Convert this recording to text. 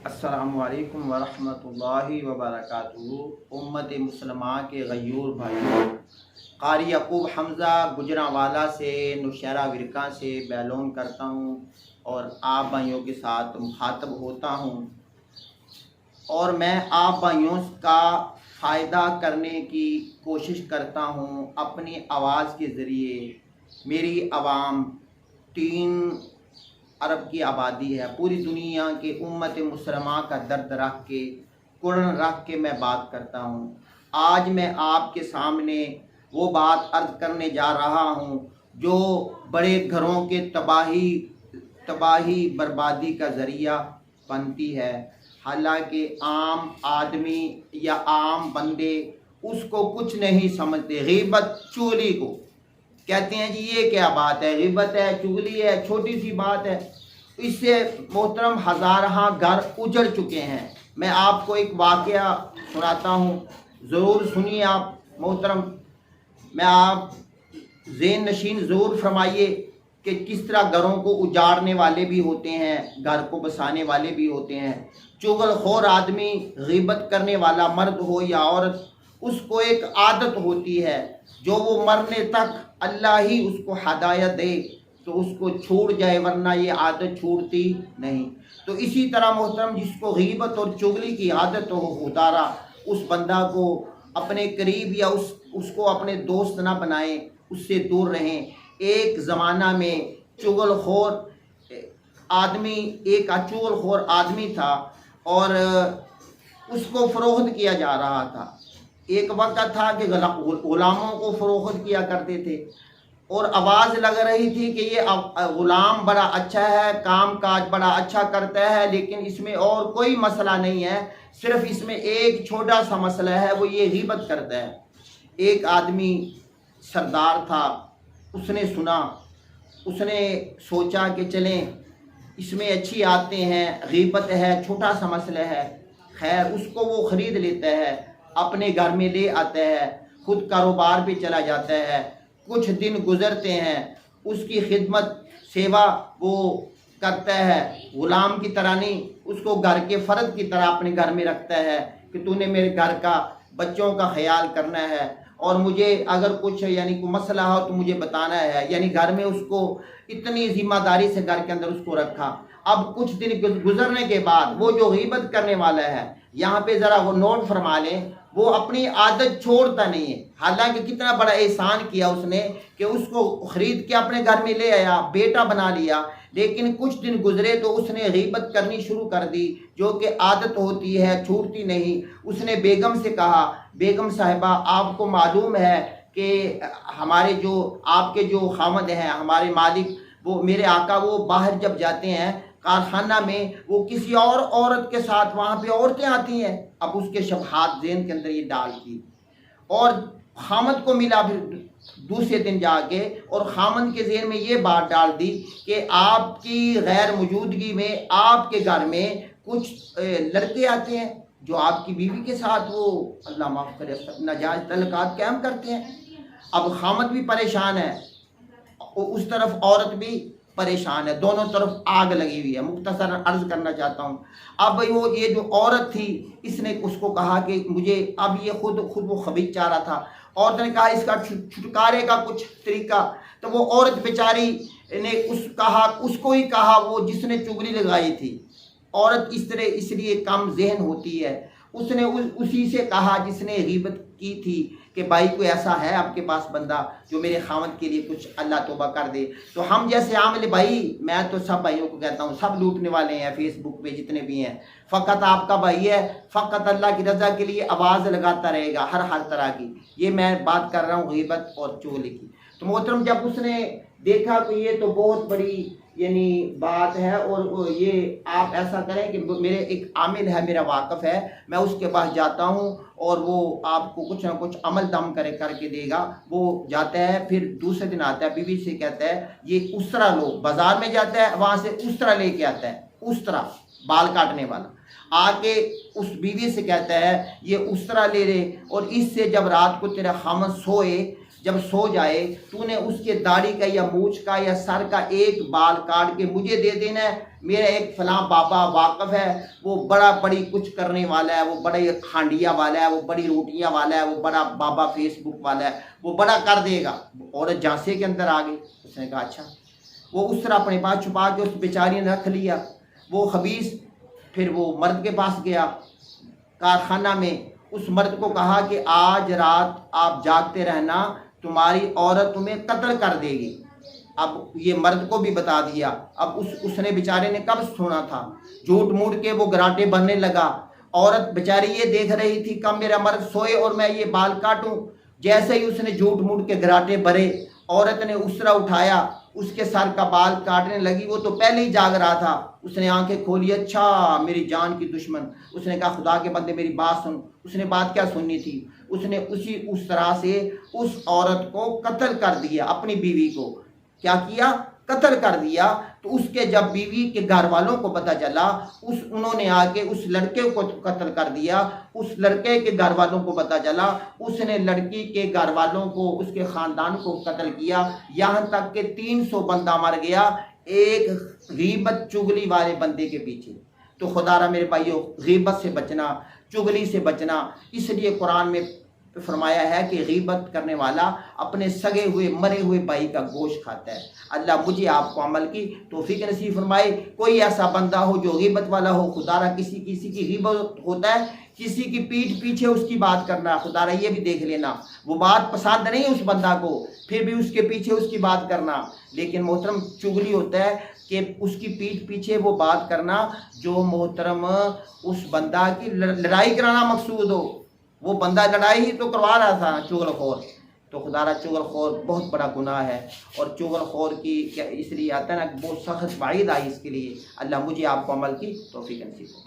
السلام علیکم ورحمۃ اللہ وبرکاتہ۔ امت مسلمہ کے غیور بھائیوں، قاری یعقوب حمزہ گجرانوالہ سے نوشہرہ ورقہ سے بیلون کرتا ہوں اور آپ بھائیوں کے ساتھ مخاطب ہوتا ہوں، اور میں آپ بھائیوں کا فائدہ کرنے کی کوشش کرتا ہوں اپنی آواز کے ذریعے۔ میری عوام 3 ارب کی آبادی ہے، پوری دنیا کے امت مسلمہ کا درد رکھ کے، کرن رکھ کے میں بات کرتا ہوں۔ آج میں آپ کے سامنے وہ بات عرض کرنے جا رہا ہوں جو بڑے گھروں کے تباہی بربادی کا ذریعہ بنتی ہے، حالانکہ عام آدمی یا عام بندے اس کو کچھ نہیں سمجھتے۔ غیبت چغلی کو کہتے ہیں، جی یہ کیا بات ہے، غیبت ہے، چغلی ہے، چھوٹی سی بات ہے۔ اس سے محترم ہزارہ گھر اجڑ چکے ہیں۔ میں آپ کو ایک واقعہ سناتا ہوں، ضرور سنیے آپ محترم، میں آپ ذہن نشین ضرور فرمائیے کہ کس طرح گھروں کو اجاڑنے والے بھی ہوتے ہیں، گھر کو بسانے والے بھی ہوتے ہیں۔ چغل خور آدمی، غیبت کرنے والا مرد ہو یا عورت، اس کو ایک عادت ہوتی ہے جو وہ مرنے تک اللہ ہی اس کو ہدایت دے تو اس کو چھوڑ جائے، ورنہ یہ عادت چھوڑتی نہیں۔ تو اسی طرح محترم، جس کو غیبت اور چغلی کی عادت ہو، اتارا اس بندہ کو اپنے قریب یا اس کو اپنے دوست نہ بنائیں، اس سے دور رہیں۔ ایک زمانہ میں چغل خور آدمی تھا اور اس کو فروخت کیا جا رہا تھا۔ ایک وقت تھا کہ غلاموں کو فروخت کیا کرتے تھے، اور آواز لگ رہی تھی کہ یہ غلام بڑا اچھا ہے، کام کاج بڑا اچھا کرتا ہے، لیکن اس میں اور کوئی مسئلہ نہیں ہے، صرف اس میں ایک چھوٹا سا مسئلہ ہے، وہ یہ غیبت کرتا ہے۔ ایک آدمی سردار تھا، اس نے سنا، اس نے سوچا کہ چلیں اس میں اچھی آتے ہیں، غیبت ہے، چھوٹا سا مسئلہ ہے، خیر اس کو وہ خرید لیتا ہے، اپنے گھر میں لے آتا ہے، خود کاروبار پہ چلا جاتا ہے۔ کچھ دن گزرتے ہیں، اس کی خدمت سیوا وہ کرتا ہے، غلام کی طرح نہیں، اس کو گھر کے فرد کی طرح اپنے گھر میں رکھتا ہے کہ تو نے میرے گھر کا بچوں کا خیال کرنا ہے، اور مجھے اگر کچھ کوئی مسئلہ ہو تو مجھے بتانا ہے۔ گھر میں اس کو اتنی ذمہ داری سے گھر کے اندر اس کو رکھا۔ اب کچھ دن گزرنے کے بعد وہ جو غیبت کرنے والا ہے، یہاں پہ ذرا وہ نوٹ فرما لیں، وہ اپنی عادت چھوڑتا نہیں ہے۔ حالانکہ کتنا بڑا احسان کیا اس نے کہ اس کو خرید کے اپنے گھر میں لے آیا، بیٹا بنا لیا، لیکن کچھ دن گزرے تو اس نے غیبت کرنی شروع کر دی، جو کہ عادت ہوتی ہے، چھوڑتی نہیں۔ اس نے بیگم سے کہا، بیگم صاحبہ آپ کو معلوم ہے کہ ہمارے جو آپ کے جو خاوند ہیں، ہمارے مالک، وہ میرے آقا، وہ باہر جب جاتے ہیں کارخانہ میں، وہ کسی اور عورت کے ساتھ، وہاں پہ عورتیں آتی ہیں۔ اب اس کے شبہات ذہن کے اندر یہ ڈال کی، اور خامد کو ملا پھر دوسرے دن جا کے، اور خامد کے ذہن میں یہ بات ڈال دی کہ آپ کی غیر موجودگی میں آپ کے گھر میں کچھ لڑکے آتے ہیں جو آپ کی بیوی کے ساتھ وہ اللہ معاف کرے ناجائز تعلقات قائم کرتے ہیں۔ اب خامد بھی پریشان ہے، اس طرف عورت بھی پریشان ہے، دونوں طرف آگ لگی ہوئی ہے۔ مختصر عرض کرنا چاہتا ہوں، اب یہ جو عورت تھی، اس نے اس کو کہا کہ مجھے اب یہ خود وہ خبیث چاہ رہا تھا۔ عورت نے کہا اس کا چھٹکارے کا کچھ طریقہ، تو وہ عورت بیچاری نے اس کو ہی کہا، وہ جس نے چغلی لگائی تھی۔ عورت اس لیے کم ذہن ہوتی ہے، اس نے اسی سے کہا جس نے غیبت کی تھی کہ بھائی کوئی ایسا ہے آپ کے پاس بندہ جو میرے خاوند کے لیے کچھ اللہ توبہ کر دے۔ تو ہم جیسے عامل بھائی، میں تو سب بھائیوں کو کہتا ہوں، سب لوٹنے والے ہیں فیس بک پہ جتنے بھی ہیں، فقط آپ کا بھائی ہے، فقط اللہ کی رضا کے لیے آواز لگاتا رہے گا ہر طرح کی۔ یہ میں بات کر رہا ہوں غیبت اور چغلی کی۔ تو محترم، جب اس نے دیکھا کہ یہ تو بہت بڑی بات ہے، اور یہ آپ ایسا کریں کہ میرے ایک عامل ہے، میرا واقف ہے، میں اس کے پاس جاتا ہوں اور وہ آپ کو کچھ نہ کچھ عمل دم کر کے دے گا۔ وہ جاتا ہے، پھر دوسرے دن آتا ہے، بیوی سے کہتا ہے یہ اسرا لو، بازار میں جاتا ہے، وہاں سے اسرا لے کے آتا ہے، اسرا بال کاٹنے والا، آ کے اس بیوی سے کہتا ہے یہ اسرا لے لے، اور اس سے جب رات کو تیرا خامد سوئے جب سو جائے تو نے اس کے داڑھی کا یا مونچھ کا یا سر کا ایک بال کاٹ کے مجھے دے دینا ہے، میرا ایک فلاں بابا واقف ہے، وہ بڑی کچھ کرنے والا ہے، وہ بڑے کھانڈیا والا ہے، وہ بڑی روٹیاں والا ہے، وہ بڑا بابا فیس بک والا ہے، وہ بڑا کر دے گا۔ عورت جھانسے کے اندر آ گئی، اس نے کہا اچھا۔ وہ اس طرح اپنے پاس چھپا کے اس بیچاری نے رکھ لیا۔ وہ خبیث پھر وہ مرد کے پاس گیا کارخانہ میں، اس مرد کو کہا کہ آج رات آپ جاگتے رہنا، تمہاری عورت تمہیں قتل کر دے گی۔ اب یہ مرد کو بھی بتا دیا۔ اب اس نے بیچارے نے کب سونا تھا، جھوٹ موڑ کے وہ گراٹے بننے لگا۔ عورت بیچاری یہ دیکھ رہی تھی کب میرا مرد سوئے اور میں یہ بال کاٹوں۔ جیسے ہی اس نے جھوٹ موڑ کے گراٹے بھرے، عورت نے اس طرح اٹھایا، اس کے سر کا بال کاٹنے لگی۔ وہ تو پہلے ہی جاگ رہا تھا، اس نے آنکھیں کھولی، اچھا میری جان کی دشمن۔ اس نے کہا خدا کے بندے میری بات سن۔ اس نے بات کیا سننی تھی؟ اس نے اس طرح سے اس عورت کو قتل کر دیا، اپنی بیوی کو کیا کیا؟ قتل کر دیا۔ تو اس کے جب بیوی کے گھر والوں کو پتہ چلا، انہوں نے آ کے اس لڑکے کو قتل کر دیا۔ اس لڑکے کے گھر والوں کو پتہ چلا، اس نے لڑکی کے گھر والوں کو، اس کے خاندان کو قتل کیا، یہاں تک کہ 300 بندہ مر گیا ایک غیبت چغلی والے بندے کے پیچھے۔ تو خدا را میرے بھائیو، غیبت سے بچنا، چغلی سے بچنا، اس لیے قرآن میں فرمایا ہے کہ غیبت کرنے والا اپنے سگے ہوئے مرے ہوئے بھائی کا گوشت کھاتا ہے۔ اللہ مجھے آپ کو عمل کی توفیق نصیب فرمائے۔ کوئی ایسا بندہ ہو جو غیبت والا ہو، خدا را کسی کی غیبت ہوتا ہے، کسی کی پیٹھ پیچھے اس کی بات کرنا، خدا را یہ بھی دیکھ لینا، وہ بات پسند نہیں اس بندہ کو، پھر بھی اس کے پیچھے اس کی بات کرنا۔ لیکن محترم چغلی ہوتا ہے کہ اس کی پیٹھ پیچھے وہ بات کرنا جو محترم اس بندہ کی لڑائی کرانا مقصود ہو۔ وہ بندہ لڑائی ہی تو کروا رہا تھا، چغل خور۔ تو خدا را چغل خور بہت بڑا گناہ ہے، اور چغل خور کی اس لیے آتا ہے نا کہ بہت سخت وعید آئی اس کے لیے۔ اللہ مجھے آپ کو عمل کی توفیق نصیب ہو۔